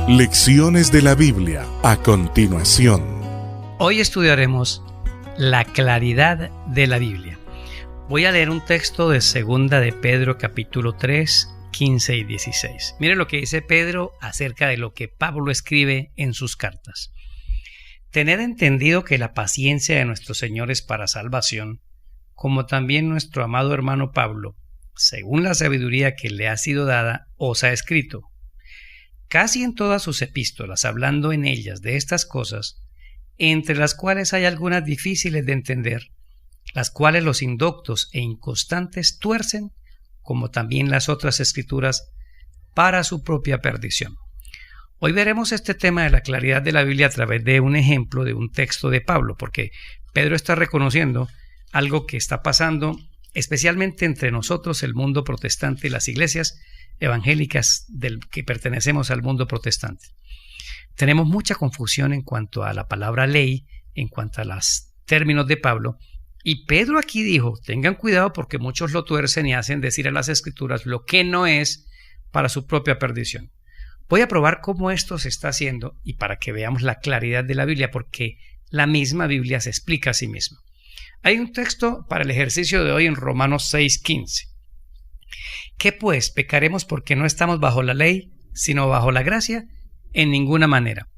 Lecciones de la Biblia a continuación. Hoy estudiaremos la claridad de la Biblia. Voy a leer un texto de 2 de Pedro capítulo 3, 15 y 16. Miren lo que dice Pedro acerca de lo que Pablo escribe en sus cartas. Tened entendido que la paciencia de nuestro Señor es para salvación, como también nuestro amado hermano Pablo, según la sabiduría que le ha sido dada, os ha escrito. Casi en todas sus epístolas, hablando en ellas de estas cosas, entre las cuales hay algunas difíciles de entender, las cuales los indoctos e inconstantes tuercen, como también las otras escrituras, para su propia perdición. Hoy veremos este tema de la claridad de la Biblia a través de un ejemplo de un texto de Pablo, porque Pedro está reconociendo algo que está pasando especialmente entre nosotros, el mundo protestante y las iglesias evangélicas del que pertenecemos al mundo protestante. Tenemos mucha confusión en cuanto a la palabra ley, en cuanto a los términos de Pablo, y Pedro aquí dijo, tengan cuidado porque muchos lo tuercen y hacen decir a las escrituras lo que no es para su propia perdición. Voy a probar cómo esto se está haciendo y para que veamos la claridad de la Biblia, porque la misma Biblia se explica a sí misma. Hay un texto para el ejercicio de hoy en Romanos 6:15. ¿Qué pues? ¿Pecaremos porque no estamos bajo la ley, sino bajo la gracia? En ninguna manera.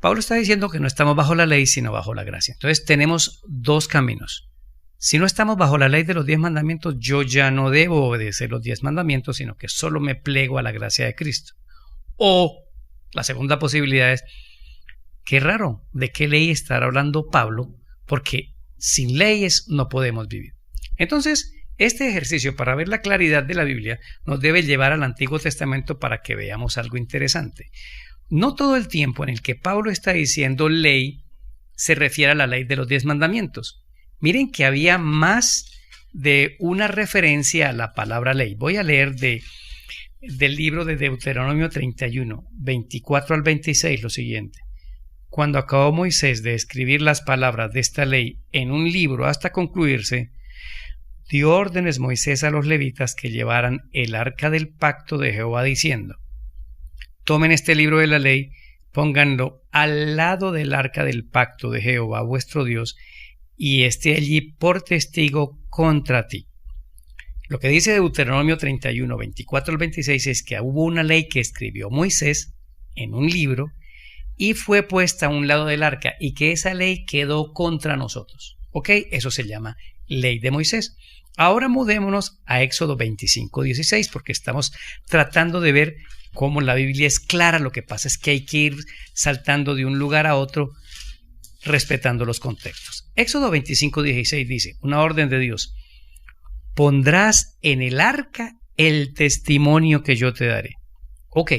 Pablo está diciendo que no estamos bajo la ley, sino bajo la gracia. Entonces tenemos dos caminos. Si no estamos bajo la ley de los 10 mandamientos, yo ya no debo obedecer los 10 mandamientos, sino que solo me plego a la gracia de Cristo. O la segunda posibilidad es, qué raro, ¿de qué ley estará hablando Pablo? Porque sin leyes no podemos vivir. Entonces, este ejercicio para ver la claridad de la Biblia nos debe llevar al Antiguo Testamento para que veamos algo interesante. No todo el tiempo en el que Pablo está diciendo ley se refiere a la ley de los 10 mandamientos. Miren que había más de una referencia a la palabra ley. Voy a leer del libro de Deuteronomio 31, 24 al 26 lo siguiente. Cuando acabó Moisés de escribir las palabras de esta ley en un libro hasta concluirse, dio órdenes Moisés a los levitas que llevaran el arca del pacto de Jehová diciendo, tomen este libro de la ley, pónganlo al lado del arca del pacto de Jehová vuestro Dios y esté allí por testigo contra ti. Lo que dice Deuteronomio 31, 24 al 26 es que hubo una ley que escribió Moisés en un libro y fue puesta a un lado del arca y que esa ley quedó contra nosotros. ¿Ok? Eso se llama ley de Moisés. Ahora mudémonos a Éxodo 25, 16 porque estamos tratando de ver cómo la Biblia es clara. Lo que pasa es que hay que ir saltando de un lugar a otro respetando los contextos. Éxodo 25, 16 dice, una orden de Dios, pondrás en el arca el testimonio que yo te daré. Ok.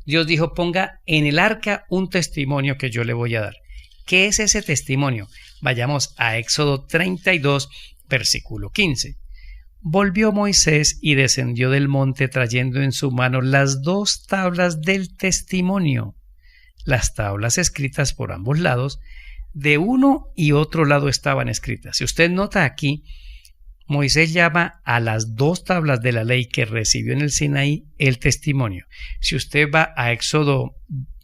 Dios dijo, ponga en el arca un testimonio que yo le voy a dar. ¿Qué es ese testimonio? Vayamos a Éxodo 32, versículo 15. Volvió Moisés y descendió del monte trayendo en su mano las 2 tablas del testimonio, las tablas escritas por ambos lados, de uno y otro lado estaban escritas. Si usted nota aquí, Moisés llama a las 2 tablas de la ley que recibió en el Sinaí el testimonio. Si usted va a Éxodo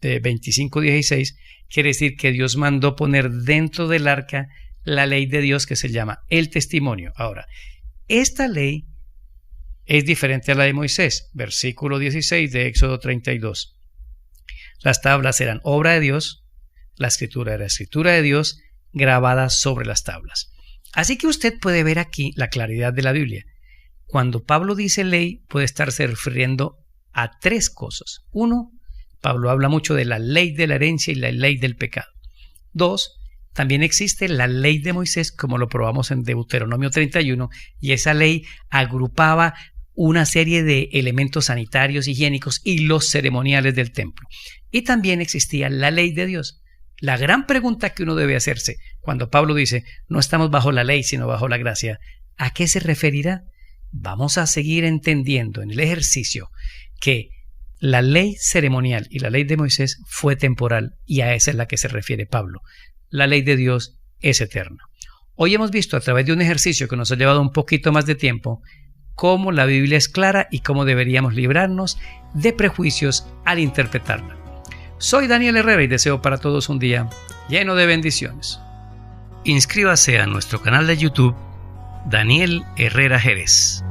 25:16, quiere decir que Dios mandó poner dentro del arca la ley de Dios que se llama el testimonio. Ahora, esta ley es diferente a la de Moisés. Versículo 16 de Éxodo 32. Las tablas eran obra de Dios, la escritura era escritura de Dios, grabada sobre las tablas. Así que usted puede ver aquí la claridad de la Biblia. Cuando Pablo dice ley, puede estarse refiriendo a 3 cosas. 1, Pablo habla mucho de la ley de la herencia y la ley del pecado. 2, también existe la ley de Moisés, como lo probamos en Deuteronomio 31, y esa ley agrupaba una serie de elementos sanitarios, higiénicos y los ceremoniales del templo. Y también existía la ley de Dios. La gran pregunta que uno debe hacerse cuando Pablo dice, no estamos bajo la ley, sino bajo la gracia, ¿a qué se referirá? Vamos a seguir entendiendo en el ejercicio que la ley ceremonial y la ley de Moisés fue temporal y a esa es la que se refiere Pablo. La ley de Dios es eterna. Hoy hemos visto a través de un ejercicio que nos ha llevado un poquito más de tiempo cómo la Biblia es clara y cómo deberíamos librarnos de prejuicios al interpretarla. Soy Daniel Herrera y deseo para todos un día lleno de bendiciones. Inscríbase a nuestro canal de YouTube, Daniel Herrera Jerez.